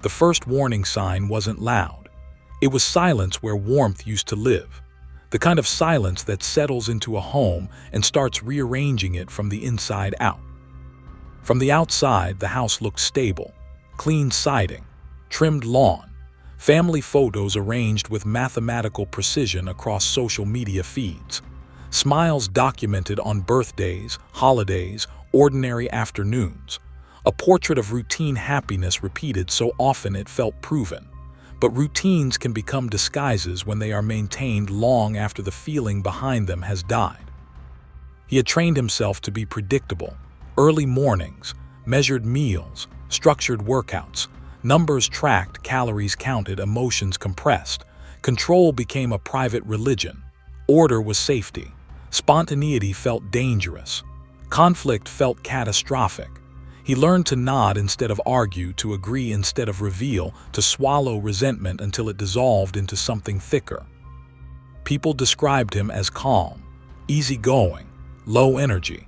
The first warning sign wasn't loud. It was silence where warmth used to live. The kind of silence that settles into a home and starts rearranging it from the inside out. From the outside, the house looked stable. Clean siding, trimmed lawn, family photos arranged with mathematical precision across social media feeds, smiles documented on birthdays, holidays, ordinary afternoons, a portrait of routine happiness repeated so often it felt proven. But routines can become disguises when they are maintained long after the feeling behind them has died. He had trained himself to be predictable. Early mornings, measured meals, structured workouts, numbers tracked, calories counted, emotions compressed. Control became a private religion. Order was safety. Spontaneity felt dangerous. Conflict felt catastrophic. He learned to nod instead of argue, to agree instead of reveal, to swallow resentment until it dissolved into something thicker. People described him as calm, easygoing, low energy,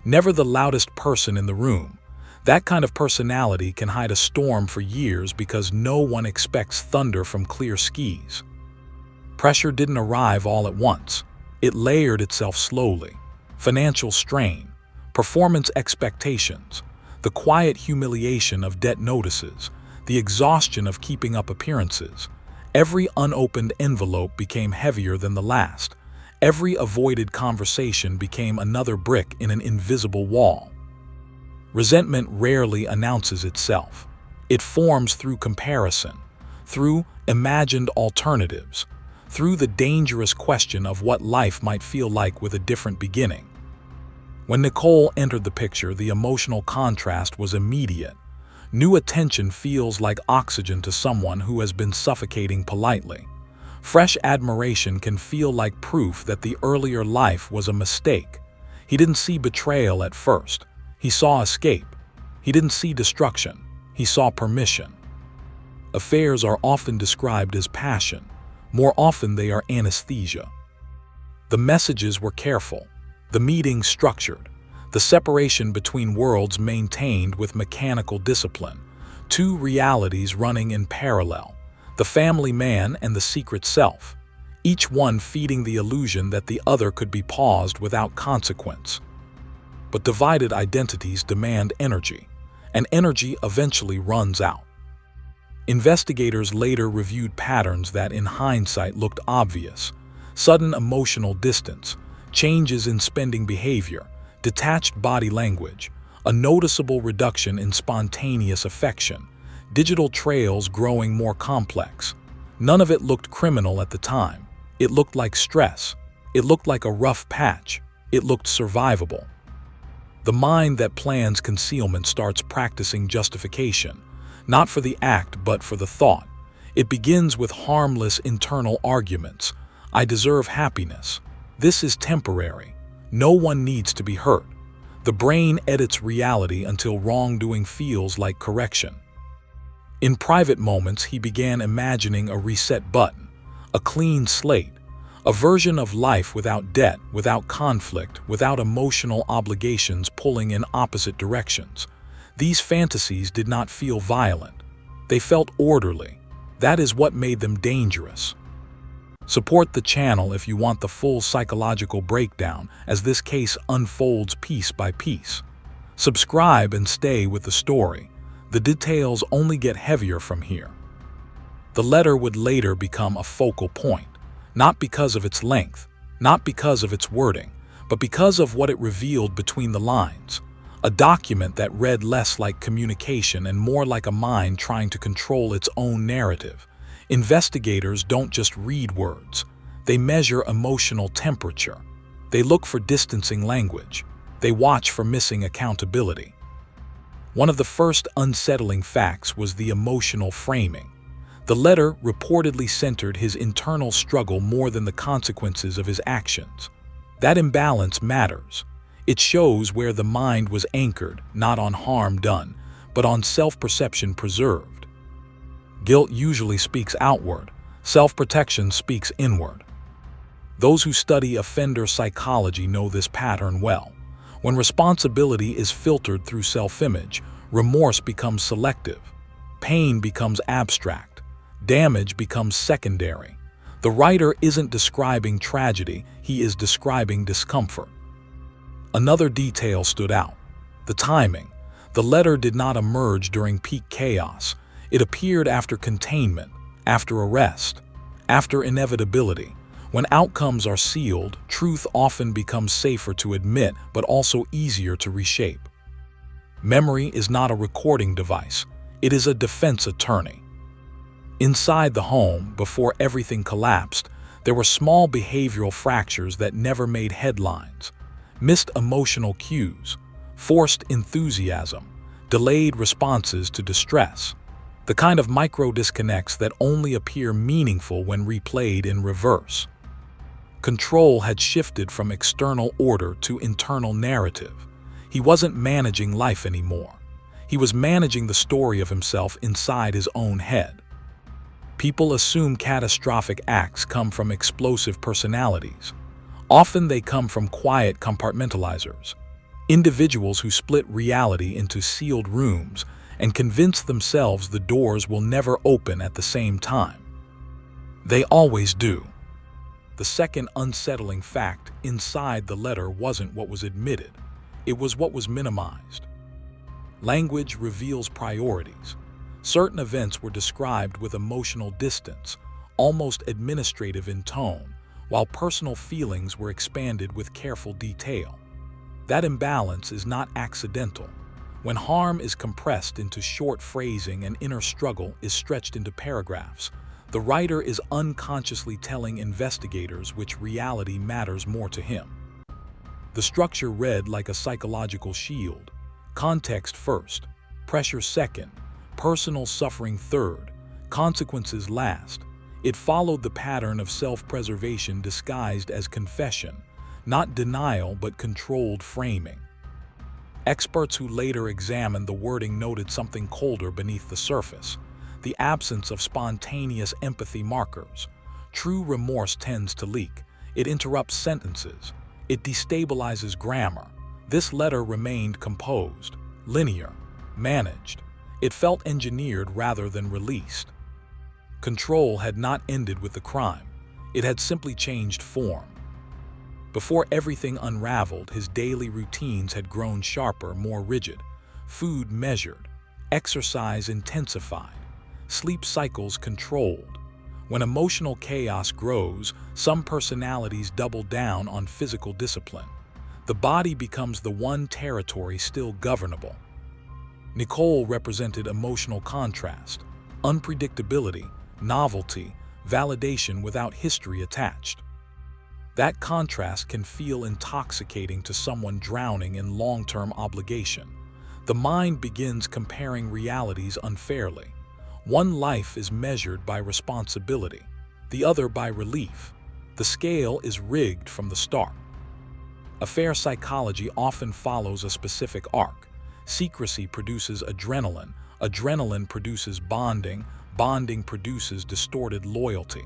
never the loudest person in the room. That kind of personality can hide a storm for years because no one expects thunder from clear skies. Pressure didn't arrive all at once. It layered itself slowly. Financial strain, performance expectations, the quiet humiliation of debt notices, the exhaustion of keeping up appearances. Every unopened envelope became heavier than the last. Every avoided conversation became another brick in an invisible wall. Resentment rarely announces itself. It forms through comparison, through imagined alternatives, through the dangerous question of what life might feel like with a different beginning. When Nicole entered the picture, the emotional contrast was immediate. New attention feels like oxygen to someone who has been suffocating politely. Fresh admiration can feel like proof that the earlier life was a mistake. He didn't see betrayal at first. He saw escape. He didn't see destruction. He saw permission. Affairs are often described as passion. More often they are anesthesia. The messages were careful. The meeting structured, the separation between worlds maintained with mechanical discipline, two realities running in parallel, the family man and the secret self, each one feeding the illusion that the other could be paused without consequence. But divided identities demand energy, and energy eventually runs out. Investigators later reviewed patterns that in hindsight looked obvious: sudden emotional distance, changes in spending behavior, detached body language, a noticeable reduction in spontaneous affection, digital trails growing more complex. None of it looked criminal at the time. It looked like stress. It looked like a rough patch. It looked survivable. The mind that plans concealment starts practicing justification, not for the act but for the thought. It begins with harmless internal arguments. I deserve happiness. This is temporary. No one needs to be hurt. The brain edits reality until wrongdoing feels like correction. In private moments, he began imagining a reset button, a clean slate, a version of life without debt, without conflict, without emotional obligations pulling in opposite directions. These fantasies did not feel violent. They felt orderly. That is what made them dangerous. Support the channel if you want the full psychological breakdown as this case unfolds piece by piece. Subscribe and stay with the story. The details only get heavier from here. The letter would later become a focal point, not because of its length, not because of its wording, but because of what it revealed between the lines. A document that read less like communication and more like a mind trying to control its own narrative. Investigators don't just read words. They measure emotional temperature. They look for distancing language. They watch for missing accountability. One of the first unsettling facts was the emotional framing. The letter reportedly centered his internal struggle more than the consequences of his actions. That imbalance matters. It shows where the mind was anchored, not on harm done, but on self-perception preserved. Guilt usually speaks outward. Self-protection speaks inward. Those who study offender psychology know this pattern well. When responsibility is filtered through self-image, remorse becomes selective. Pain becomes abstract. Damage becomes secondary. The writer isn't describing tragedy, he is describing discomfort. Another detail stood out: the timing. The letter did not emerge during peak chaos. It appeared after containment, after arrest, after inevitability. When outcomes are sealed, truth often becomes safer to admit, but also easier to reshape. Memory is not a recording device. It is a defense attorney. Inside the home, before everything collapsed, there were small behavioral fractures that never made headlines. Missed emotional cues, forced enthusiasm, delayed responses to distress. The kind of micro-disconnects that only appear meaningful when replayed in reverse. Control had shifted from external order to internal narrative. He wasn't managing life anymore. He was managing the story of himself inside his own head. People assume catastrophic acts come from explosive personalities. Often they come from quiet compartmentalizers, individuals who split reality into sealed rooms and convince themselves the doors will never open at the same time. They always do. The second unsettling fact inside the letter wasn't what was admitted, it was what was minimized. Language reveals priorities. Certain events were described with emotional distance, almost administrative in tone, while personal feelings were expanded with careful detail. That imbalance is not accidental. When harm is compressed into short phrasing and inner struggle is stretched into paragraphs, the writer is unconsciously telling investigators which reality matters more to him. The structure read like a psychological shield: context first, pressure second, personal suffering third, consequences last. It followed the pattern of self-preservation disguised as confession, not denial but controlled framing. Experts who later examined the wording noted something colder beneath the surface: the absence of spontaneous empathy markers. True remorse tends to leak. It interrupts sentences. It destabilizes grammar. This letter remained composed, linear, managed. It felt engineered rather than released. Control had not ended with the crime. It had simply changed form. Before everything unraveled, his daily routines had grown sharper, more rigid. Food measured, exercise intensified, sleep cycles controlled. When emotional chaos grows, some personalities double down on physical discipline. The body becomes the one territory still governable. Nicole represented emotional contrast, unpredictability, novelty, validation without history attached. That contrast can feel intoxicating to someone drowning in long-term obligation. The mind begins comparing realities unfairly. One life is measured by responsibility, the other by relief. The scale is rigged from the start. Affair psychology often follows a specific arc. Secrecy produces adrenaline, adrenaline produces bonding, bonding produces distorted loyalty.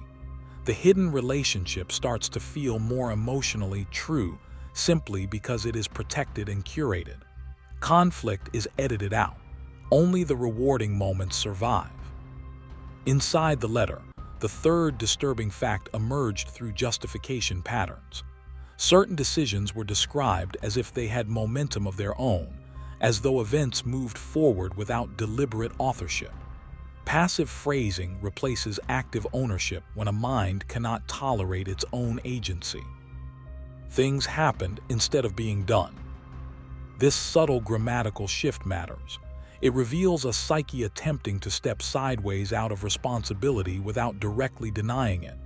The hidden relationship starts to feel more emotionally true simply because it is protected and curated. Conflict is edited out. Only the rewarding moments survive. Inside the letter, the third disturbing fact emerged through justification patterns. Certain decisions were described as if they had momentum of their own, as though events moved forward without deliberate authorship. Passive phrasing replaces active ownership when a mind cannot tolerate its own agency. Things happened instead of being done. This subtle grammatical shift matters. It reveals a psyche attempting to step sideways out of responsibility without directly denying it.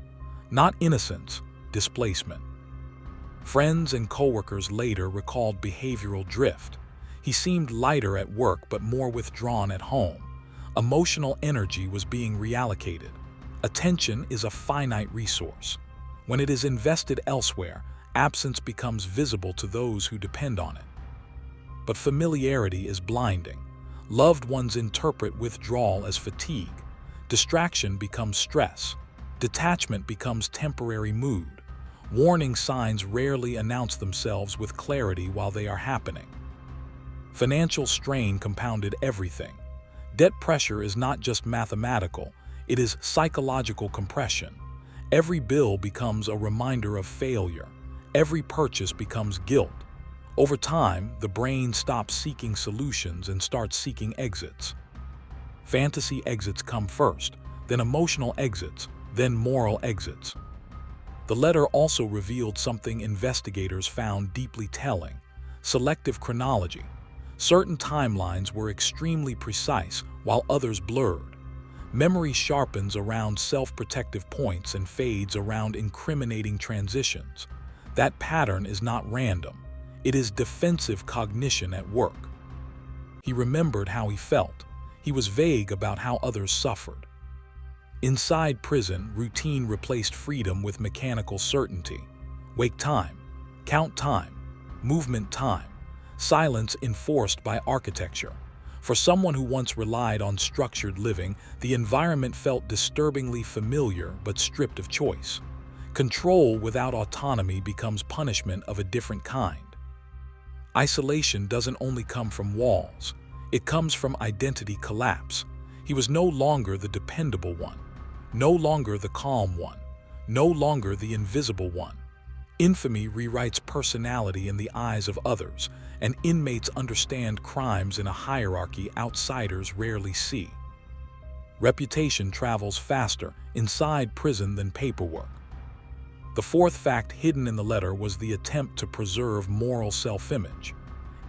Not innocence, displacement. Friends and coworkers later recalled behavioral drift. He seemed lighter at work but more withdrawn at home. Emotional energy was being reallocated. Attention is a finite resource. When it is invested elsewhere, absence becomes visible to those who depend on it. But familiarity is blinding. Loved ones interpret withdrawal as fatigue. Distraction becomes stress. Detachment becomes temporary mood. Warning signs rarely announce themselves with clarity while they are happening. Financial strain compounded everything. Debt pressure is not just mathematical, it is psychological compression. Every bill becomes a reminder of failure. Every purchase becomes guilt. Over time, the brain stops seeking solutions and starts seeking exits. Fantasy exits come first, then emotional exits, then moral exits. The letter also revealed something investigators found deeply telling: selective chronology. Certain timelines were extremely precise, while others blurred. Memory sharpens around self-protective points and fades around incriminating transitions. That pattern is not random. It is defensive cognition at work. He remembered how he felt. He was vague about how others suffered. Inside prison, routine replaced freedom with mechanical certainty. Wake time, count time, movement time, silence enforced by architecture. For someone who once relied on structured living, the environment felt disturbingly familiar but stripped of choice. Control without autonomy becomes punishment of a different kind. Isolation doesn't only come from walls, it comes from identity collapse. He was no longer the dependable one, no longer the calm one, no longer the invisible one. Infamy rewrites personality in the eyes of others, and inmates understand crimes in a hierarchy outsiders rarely see. Reputation travels faster inside prison than paperwork. The fourth fact hidden in the letter was the attempt to preserve moral self-image.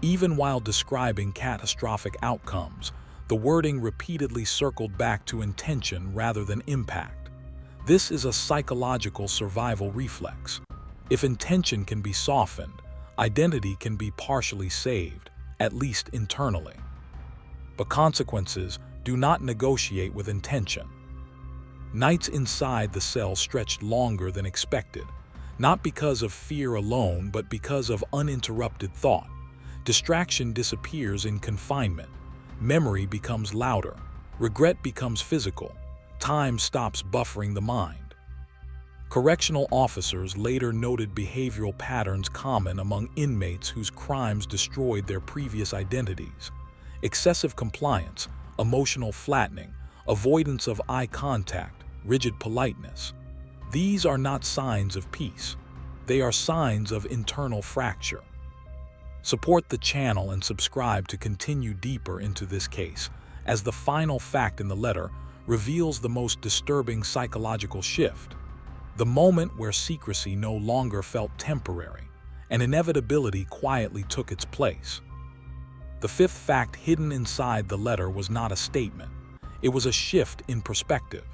Even while describing catastrophic outcomes, the wording repeatedly circled back to intention rather than impact. This is a psychological survival reflex. If intention can be softened, identity can be partially saved, at least internally. But consequences do not negotiate with intention. Nights inside the cell stretched longer than expected, not because of fear alone, but because of uninterrupted thought. Distraction disappears in confinement. Memory becomes louder. Regret becomes physical. Time stops buffering the mind. Correctional officers later noted behavioral patterns common among inmates whose crimes destroyed their previous identities: excessive compliance, emotional flattening, avoidance of eye contact, rigid politeness. These are not signs of peace. They are signs of internal fracture. Support the channel and subscribe to continue deeper into this case, as the final fact in the letter reveals the most disturbing psychological shift. The moment where secrecy no longer felt temporary, and inevitability quietly took its place. The fifth fact hidden inside the letter was not a statement. It was a shift in perspective,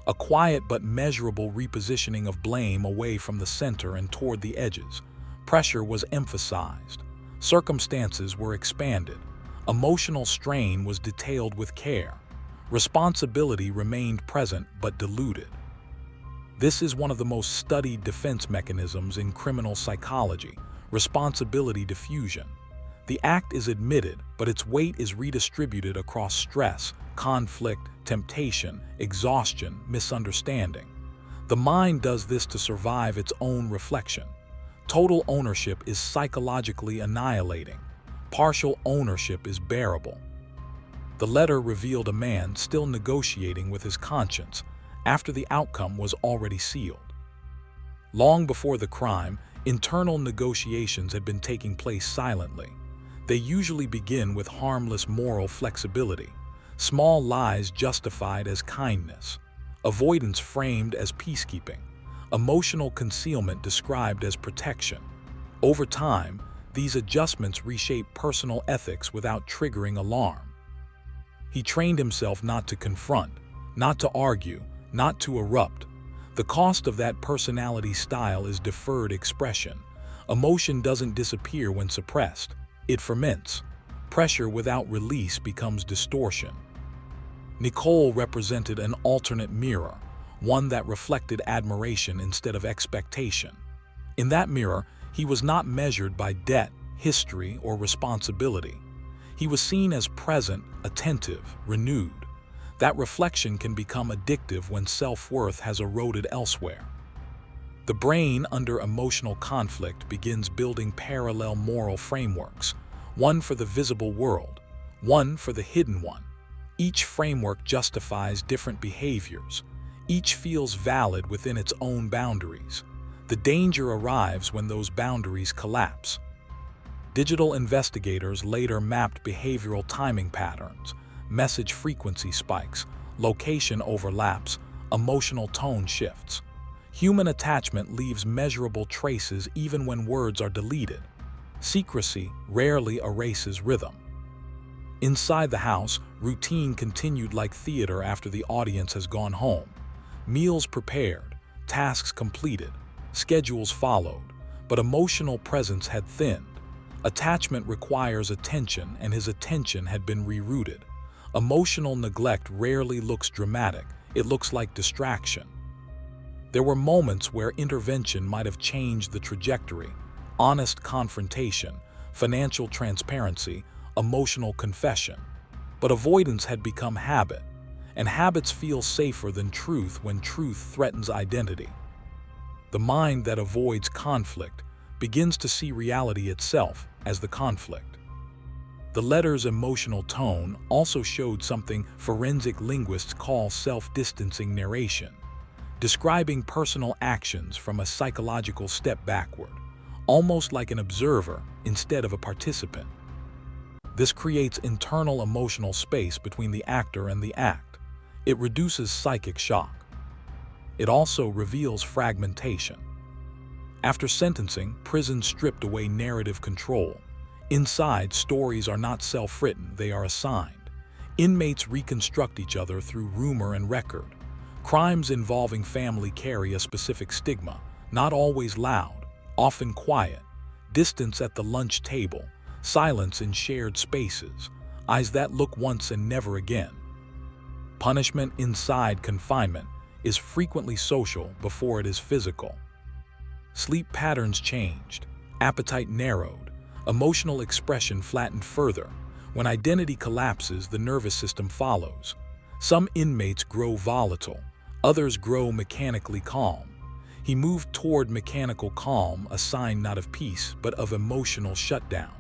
a quiet but measurable repositioning of blame away from the center and toward the edges. Pressure was emphasized. Circumstances were expanded. Emotional strain was detailed with care. Responsibility remained present but diluted. This is one of the most studied defense mechanisms in criminal psychology: responsibility diffusion. The act is admitted, but its weight is redistributed across stress, conflict, temptation, exhaustion, misunderstanding. The mind does this to survive its own reflection. Total ownership is psychologically annihilating. Partial ownership is bearable. The letter revealed a man still negotiating with his conscience after the outcome was already sealed. Long before the crime, internal negotiations had been taking place silently. They usually begin with harmless moral flexibility, small lies justified as kindness, avoidance framed as peacekeeping, emotional concealment described as protection. Over time, these adjustments reshape personal ethics without triggering alarm. He trained himself not to confront, not to argue, not to erupt. The cost of that personality style is deferred expression. Emotion doesn't disappear when suppressed. It ferments. Pressure without release becomes distortion. Nicole represented an alternate mirror, one that reflected admiration instead of expectation. In that mirror, he was not measured by debt, history, or responsibility. He was seen as present, attentive, renewed. That reflection can become addictive when self-worth has eroded elsewhere. The brain, under emotional conflict, begins building parallel moral frameworks, one for the visible world, one for the hidden one. Each framework justifies different behaviors. Each feels valid within its own boundaries. The danger arrives when those boundaries collapse. Digital investigators later mapped behavioral timing patterns, message frequency spikes, location overlaps, emotional tone shifts. Human attachment leaves measurable traces even when words are deleted. Secrecy rarely erases rhythm. Inside the house, routine continued like theater after the audience has gone home. Meals prepared, tasks completed, schedules followed, but emotional presence had thinned. Attachment requires attention, and his attention had been rerouted. Emotional neglect rarely looks dramatic, it looks like distraction. There were moments where intervention might have changed the trajectory: honest confrontation, financial transparency, emotional confession. But avoidance had become habit, and habits feel safer than truth when truth threatens identity. The mind that avoids conflict begins to see reality itself as the conflict. The letter's emotional tone also showed something forensic linguists call self-distancing narration, describing personal actions from a psychological step backward, almost like an observer instead of a participant. This creates internal emotional space between the actor and the act. It reduces psychic shock. It also reveals fragmentation. After sentencing, prison stripped away narrative control. Inside, stories are not self-written, they are assigned. Inmates reconstruct each other through rumor and record. Crimes involving family carry a specific stigma, not always loud, often quiet. Distance at the lunch table, silence in shared spaces, eyes that look once and never again. Punishment inside confinement is frequently social before it is physical. Sleep patterns changed, appetite narrowed, emotional expression flattened further. When identity collapses, the nervous system follows. Some inmates grow volatile, others grow mechanically calm. He moved toward mechanical calm, a sign not of peace, but of emotional shutdown.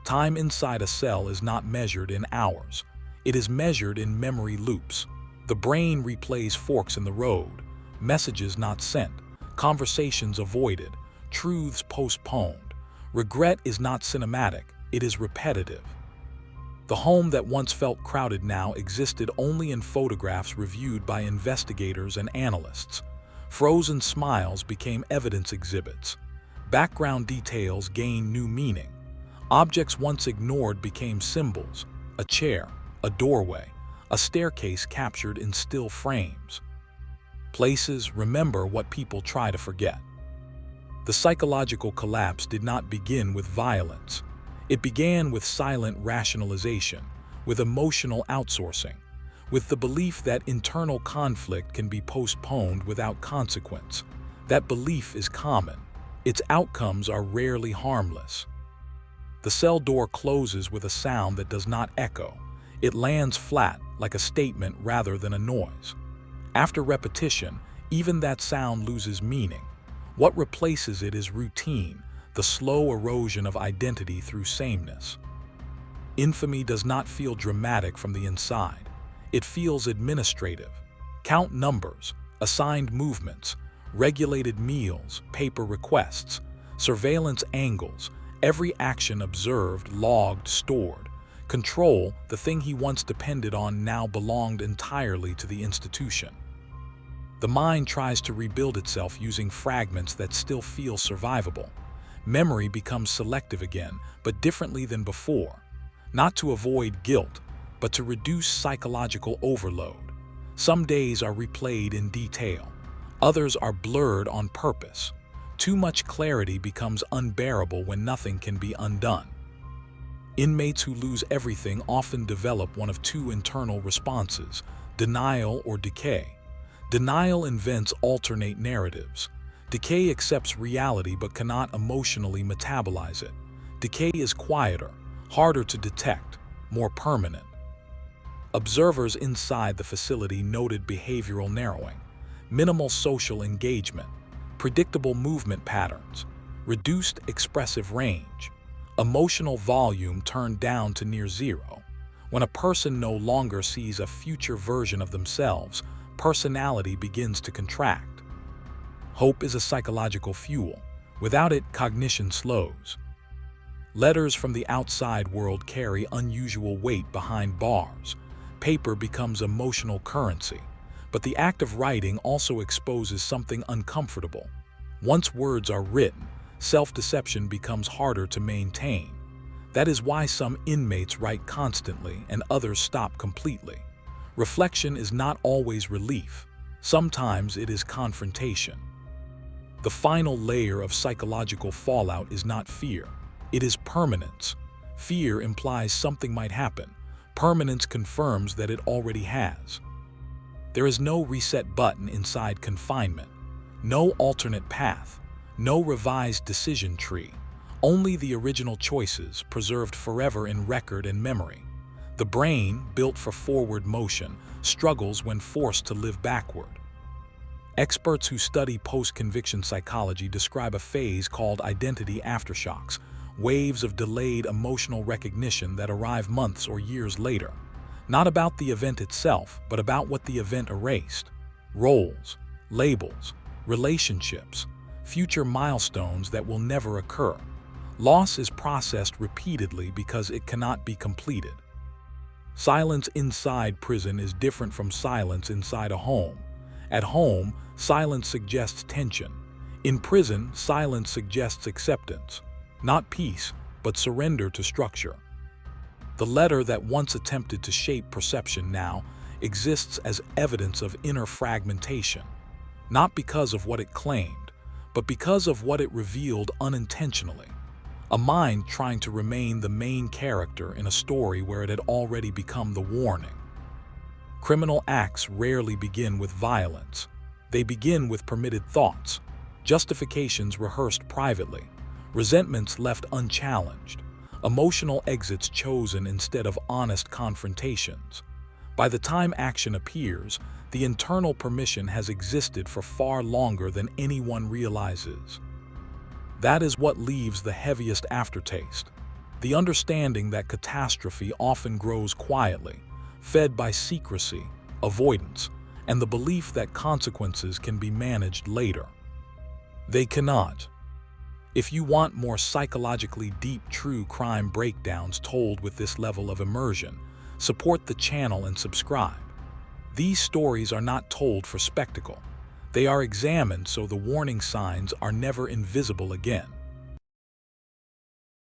Time inside a cell is not measured in hours. It is measured in memory loops. The brain replays forks in the road, messages not sent, conversations avoided, truths postponed. Regret is not cinematic, it is repetitive. The home that once felt crowded now existed only in photographs reviewed by investigators and analysts. Frozen smiles became evidence exhibits. Background details gained new meaning. Objects once ignored became symbols: a chair, a doorway, a staircase captured in still frames. Places remember what people try to forget. The psychological collapse did not begin with violence. It began with silent rationalization, with emotional outsourcing, with the belief that internal conflict can be postponed without consequence. That belief is common. Its outcomes are rarely harmless. The cell door closes with a sound that does not echo. It lands flat, like a statement rather than a noise. After repetition, even that sound loses meaning. What replaces it is routine, the slow erosion of identity through sameness. Infamy does not feel dramatic from the inside. It feels administrative. Count numbers, assigned movements, regulated meals, paper requests, surveillance angles, every action observed, logged, stored. Control, the thing he once depended on, now belonged entirely to the institution. The mind tries to rebuild itself using fragments that still feel survivable. Memory becomes selective again, but differently than before. Not to avoid guilt, but to reduce psychological overload. Some days are replayed in detail. Others are blurred on purpose. Too much clarity becomes unbearable when nothing can be undone. Inmates who lose everything often develop one of two internal responses: denial or decay. Denial invents alternate narratives. Decay accepts reality but cannot emotionally metabolize it. Decay is quieter, harder to detect, more permanent. Observers inside the facility noted behavioral narrowing, minimal social engagement, predictable movement patterns, reduced expressive range, emotional volume turned down to near zero. When a person no longer sees a future version of themselves, personality begins to contract. Hope is a psychological fuel. Without it, cognition slows. Letters from the outside world carry unusual weight behind bars. Paper becomes emotional currency. But the act of writing also exposes something uncomfortable. Once words are written, self-deception becomes harder to maintain. That is why some inmates write constantly and others stop completely. Reflection is not always relief. Sometimes it is confrontation. The final layer of psychological fallout is not fear. It is permanence. Fear implies something might happen. Permanence confirms that it already has. There is no reset button inside confinement, no alternate path, no revised decision tree, only the original choices preserved forever in record and memory. The brain, built for forward motion, struggles when forced to live backward. Experts who study post-conviction psychology describe a phase called identity aftershocks, waves of delayed emotional recognition that arrive months or years later. Not about the event itself, but about what the event erased. Roles, labels, relationships, future milestones that will never occur. Loss is processed repeatedly because it cannot be completed. Silence inside prison is different from silence inside a home. At home, silence suggests tension. In prison, silence suggests acceptance. Not peace, but surrender to structure. The letter that once attempted to shape perception now exists as evidence of inner fragmentation, not because of what it claimed, but because of what it revealed unintentionally. A mind trying to remain the main character in a story where it had already become the warning. Criminal acts rarely begin with violence. They begin with permitted thoughts, justifications rehearsed privately, resentments left unchallenged, emotional exits chosen instead of honest confrontations. By the time action appears, the internal permission has existed for far longer than anyone realizes. That is what leaves the heaviest aftertaste. The understanding that catastrophe often grows quietly, fed by secrecy, avoidance, and the belief that consequences can be managed later. They cannot. If you want more psychologically deep true crime breakdowns told with this level of immersion, support the channel and subscribe. These stories are not told for spectacle. They are examined so the warning signs are never invisible again.